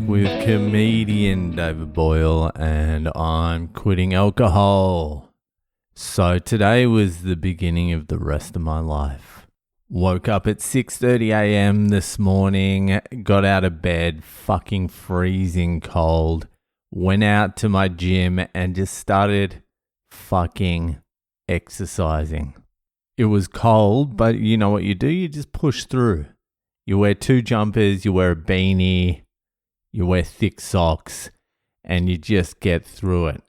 with comedian David Boyle, and I'm quitting alcohol. So today was the beginning of the rest of my life. Woke up at 6:30 a.m. this morning, got out of bed, fucking freezing cold, went out to my gym and just started fucking exercising. It was cold, but you know what you do? You just push through. You wear 2 jumpers, you wear a beanie, you wear thick socks, and you just get through it.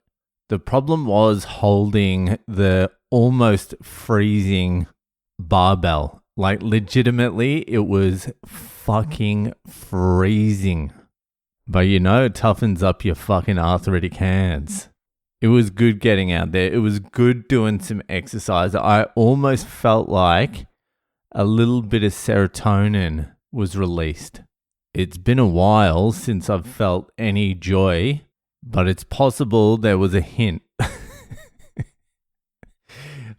The problem was holding the almost freezing barbell. Like legitimately, it was fucking freezing. But you know, it toughens up your fucking arthritic hands. It was good getting out there. It was good doing some exercise. I almost felt like a little bit of serotonin was released. It's been a while since I've felt any joy, but it's possible there was a hint.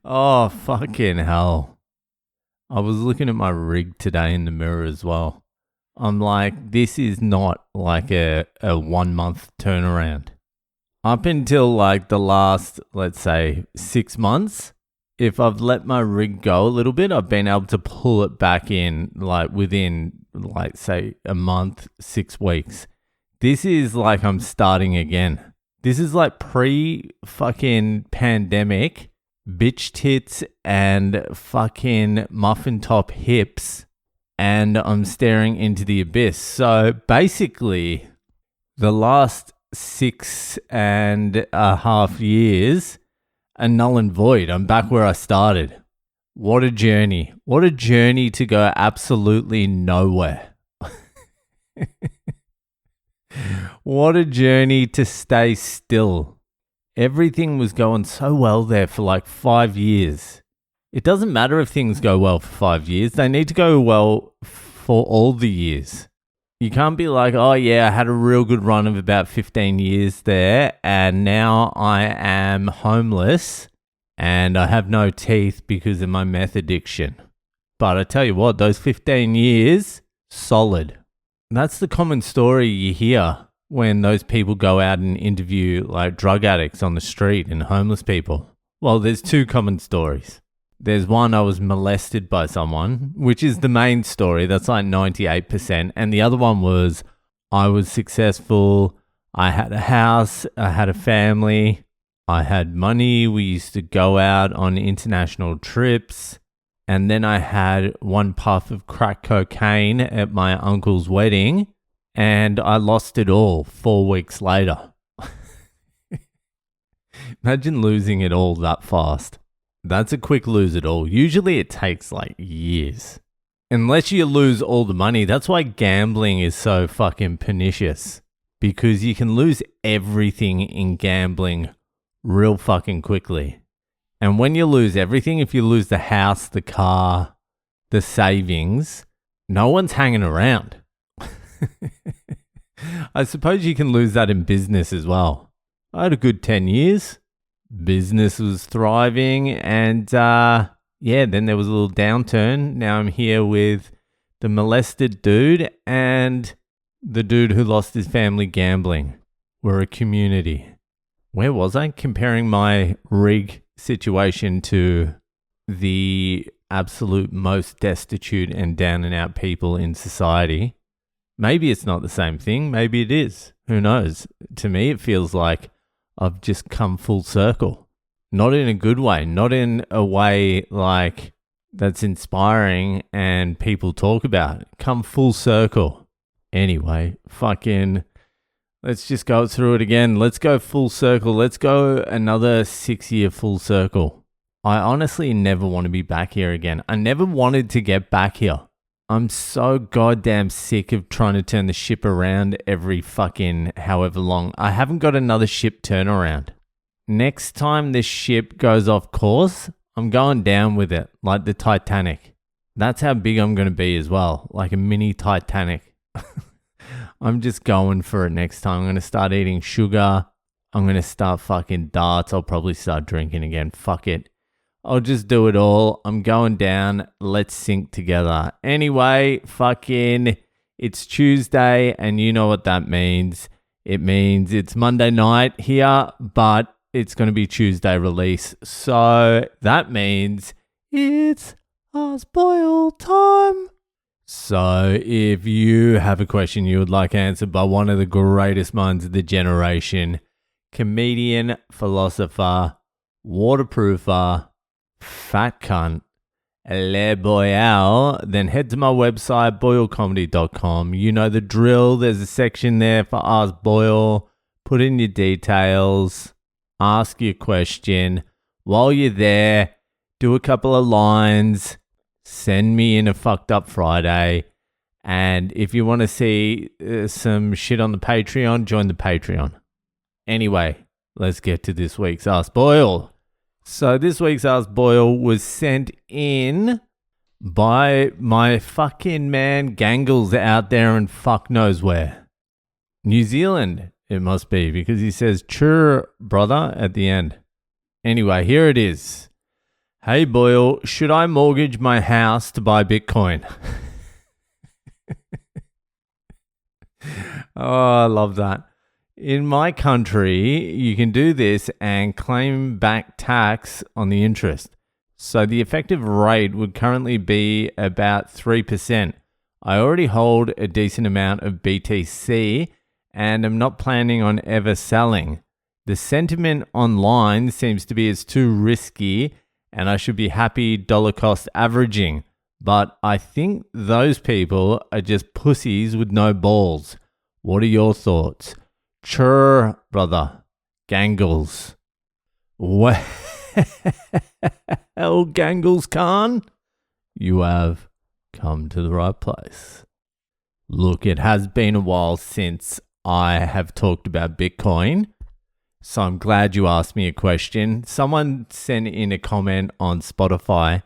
Oh, fucking hell. I was looking at my rig today in the mirror as well. I'm like, this is not like a 1 month turnaround. Up until like the last, let's say, 6 months, if I've let my rig go a little bit, I've been able to pull it back in like within like say a month, 6 weeks. This is like I'm starting again. This is like pre-fucking pandemic, bitch tits and fucking muffin top hips, and I'm staring into the abyss. So basically, the last 6.5 years are null and void. I'm back where I started. What a journey. What a journey to go absolutely nowhere. What a journey to stay still. Everything was going so well there for like 5 years. It doesn't matter if things go well for 5 years. They need to go well for all the years. You can't be like, oh yeah, I had a real good run of about 15 years there, and now I am homeless and I have no teeth because of my meth addiction. But I tell you what, those 15 years, solid. That's the common story you hear when those people go out and interview like drug addicts on the street and homeless people. Well, there's 2 common stories. There's one, I was molested by someone, which is the main story. That's like 98%. And the other one was, I was successful. I had a house. I had a family. I had money. We used to go out on international trips. And then I had 1 puff of crack cocaine at my uncle's wedding. And I lost it all 4 weeks later. Imagine losing it all that fast. That's a quick lose it all. Usually it takes like years. Unless you lose all the money. That's why gambling is so fucking pernicious. Because you can lose everything in gambling real fucking quickly. And when you lose everything, if you lose the house, the car, the savings, no one's hanging around. I suppose you can lose that in business as well. I had a good 10 years. Business was thriving, and then there was a little downturn. Now I'm here with the molested dude and the dude who lost his family gambling. We're a community. Where was I? Comparing my rig situation to the absolute most destitute and down and out people in society. Maybe it's not the same thing. Maybe it is. Who knows? To me, it feels like I've just come full circle. Not in a good way. Not in a way like that's inspiring and people talk about. Come full circle. Anyway, fucking let's just go through it again. Let's go full circle. Let's go another 6-year full circle. I honestly never want to be back here again. I never wanted to get back here. I'm so goddamn sick of trying to turn the ship around every fucking however long. I haven't got another ship turnaround. Next time this ship goes off course, I'm going down with it, like the Titanic. That's how big I'm going to be as well, like a mini Titanic. I'm just going for it next time. I'm going to start eating sugar. I'm going to start fucking darts. I'll probably start drinking again. Fuck it. I'll just do it all. I'm going down. Let's sink together. Anyway, fucking It's Tuesday, and you know what that means. It means it's Monday night here, but it's going to be Tuesday release. So that means it's Ask Boyle time. So if you have a question you would like answered by one of the greatest minds of the generation, comedian, philosopher, waterproofer, fat cunt, Le Boyle, then head to my website, boylecomedy.com. You know the drill. There's a section there for Ask Boyle. Put in your details. Ask your question. While you're there, do a couple of lines. Send me in a fucked up Friday. And if you want to see some shit on the Patreon, join the Patreon. Anyway, let's get to this week's Ask Boyle. So this week's Ask Boyle was sent in by my fucking man Gangles out there and fuck knows where. New Zealand, it must be, because he says, "Chur, brother," at the end. Anyway, here it is. Hey Boyle, should I mortgage my house to buy Bitcoin? Oh, I love that. In my country, you can do this and claim back tax on the interest. So the effective rate would currently be about 3%. I already hold a decent amount of BTC and am not planning on ever selling. The sentiment online seems to be it's too risky and I should be happy dollar cost averaging. But I think those people are just pussies with no balls. What are your thoughts? Chur, brother. Gangles. Well, Gangles Khan, you have come to the right place. Look, it has been a while since I have talked about Bitcoin, so I'm glad you asked me a question. Someone sent in a comment on Spotify.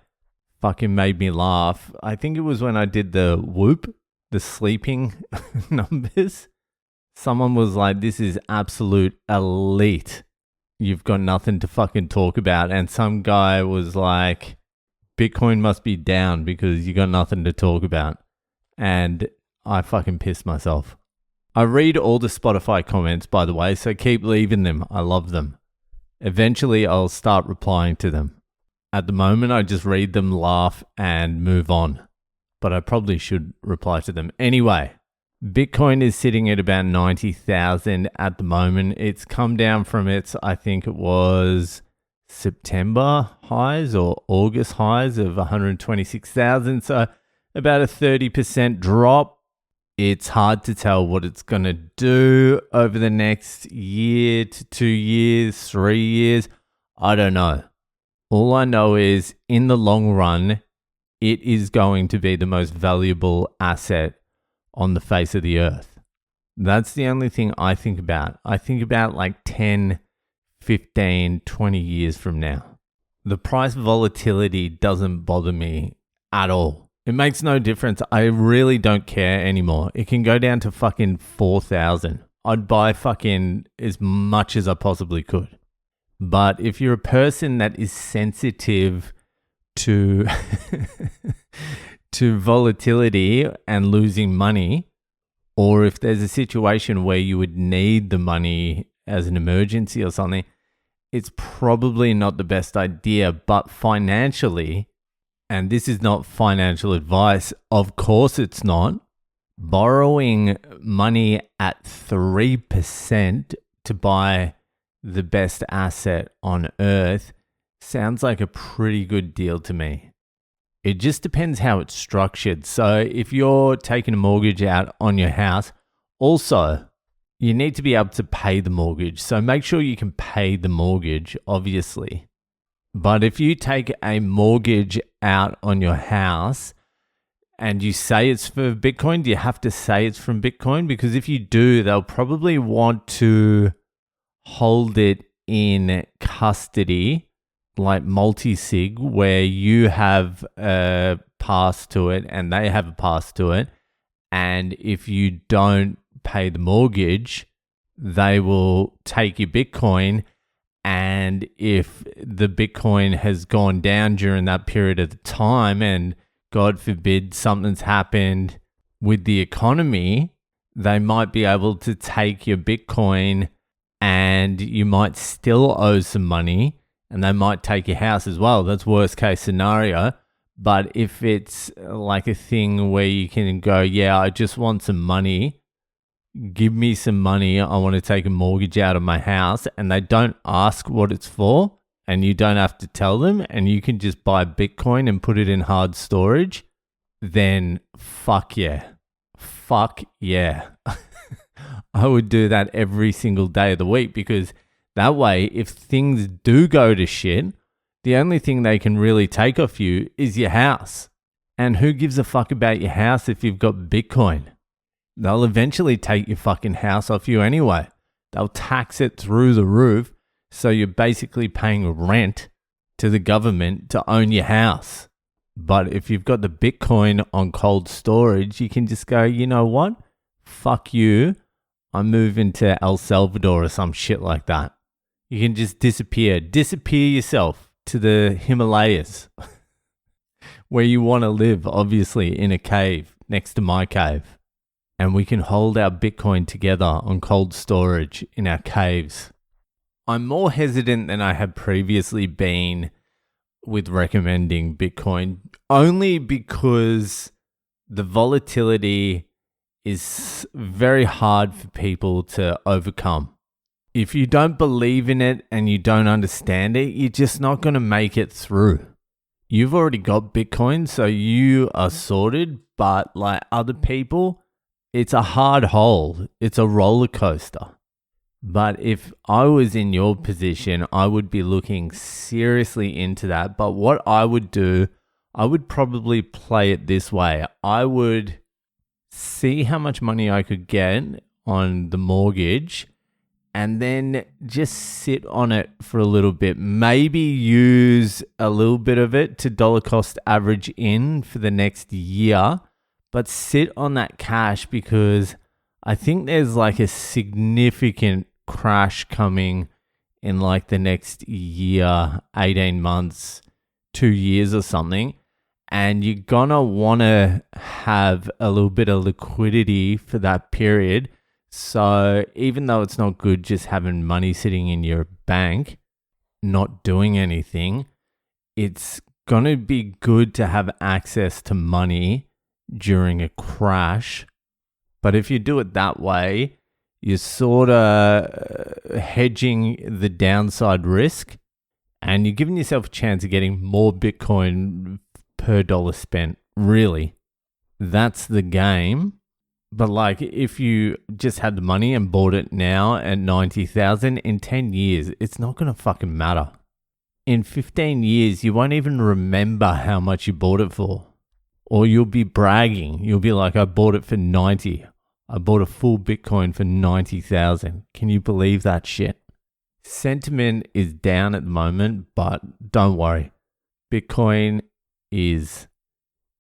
Fucking made me laugh. I think it was when I did the whoop, the sleeping numbers. Someone was like, "This is absolute elite. You've got nothing to fucking talk about." And some guy was like, "Bitcoin must be down because you got nothing to talk about." And I fucking pissed myself. I read all the Spotify comments, by the way, so keep leaving them. I love them. Eventually, I'll start replying to them. At the moment, I just read them, laugh, and move on. But I probably should reply to them. Anyway, Bitcoin is sitting at about 90,000 at the moment. It's come down from its, I think it was September highs or August highs of 126,000. So about a 30% drop. It's hard to tell what it's going to do over the next year to 2 years, 3 years. I don't know. All I know is in the long run, it is going to be the most valuable asset on the face of the earth. That's the only thing I think about. I think about like 10, 15, 20 years from now. The price volatility doesn't bother me at all. It makes no difference. I really don't care anymore. It can go down to fucking 4,000. I'd buy fucking as much as I possibly could. But if you're a person that is sensitive to to volatility and losing money, or if there's a situation where you would need the money as an emergency or something, it's probably not the best idea. But financially, and this is not financial advice, of course it's not, borrowing money at 3% to buy the best asset on earth sounds like a pretty good deal to me. It just depends how it's structured. So if you're taking a mortgage out on your house, also, you need to be able to pay the mortgage. So make sure you can pay the mortgage, obviously. But if you take a mortgage out on your house and you say it's for Bitcoin, do you have to say it's from Bitcoin? Because if you do, they'll probably want to hold it in custody, like multi-sig, where you have a pass to it and they have a pass to it. And if you don't pay the mortgage, they will take your Bitcoin. And if the Bitcoin has gone down during that period of time and God forbid something's happened with the economy, they might be able to take your Bitcoin and you might still owe some money, and they might take your house as well. That's worst case scenario. But if it's like a thing where you can go, yeah, I just want some money, give me some money, I want to take a mortgage out of my house, and they don't ask what it's for, and you don't have to tell them, and you can just buy Bitcoin and put it in hard storage, then fuck yeah. Fuck yeah. I would do that every single day of the week, because that way, if things do go to shit, the only thing they can really take off you is your house. And who gives a fuck about your house if you've got Bitcoin? They'll eventually take your fucking house off you anyway. They'll tax it through the roof, so you're basically paying rent to the government to own your house. But if you've got the Bitcoin on cold storage, you can just go, you know what? Fuck you. I'm moving to El Salvador or some shit like that. You can just disappear. Disappear yourself to the Himalayas where you want to live, obviously, in a cave next to my cave. And we can hold our Bitcoin together on cold storage in our caves. I'm more hesitant than I have previously been with recommending Bitcoin, only because the volatility is very hard for people to overcome. If you don't believe in it and you don't understand it, you're just not going to make it through. You've already got Bitcoin, so you are sorted, but like other people, it's a hard hole. It's a roller coaster. But if I was in your position, I would be looking seriously into that. But what I would do, I would probably play it this way. I would see how much money I could get on the mortgage and then just sit on it for a little bit. Maybe use a little bit of it to dollar cost average in for the next year, but sit on that cash, because I think there's like a significant crash coming in like the next year, 18 months, 2 years or something. And you're gonna want to have a little bit of liquidity for that period. So even though it's not good just having money sitting in your bank, not doing anything, it's gonna be good to have access to money during a crash. But if you do it that way, you're sort of hedging the downside risk, and you're giving yourself a chance of getting more Bitcoin per dollar spent. Really, that's the game. But like, if you just had the money and bought it now at 90,000, in 10 years, it's not going to fucking matter. In 15 years, you won't even remember how much you bought it for. Or you'll be bragging. You'll be like, I bought it for 90. I bought a full Bitcoin for 90,000. Can you believe that shit? Sentiment is down at the moment, but don't worry. Bitcoin is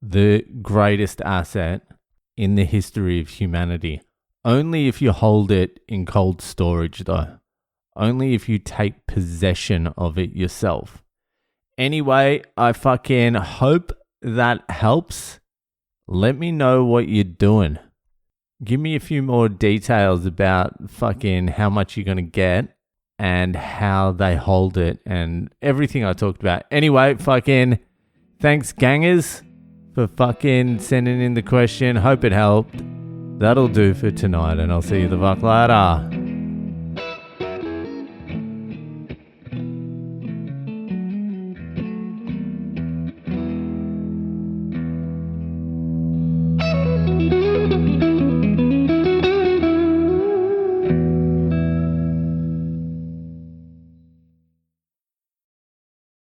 the greatest asset in the history of humanity. Only if you hold it in cold storage, though. Only if you take possession of it yourself. Anyway, I fucking hope that helps. Let me know what you're doing. Give me a few more details about fucking how much you're going to get and how they hold it and everything I talked about. Anyway, fucking thanks, gangers, for fucking sending in the question. Hope it helped. That'll do for tonight, and I'll see you the fuck later.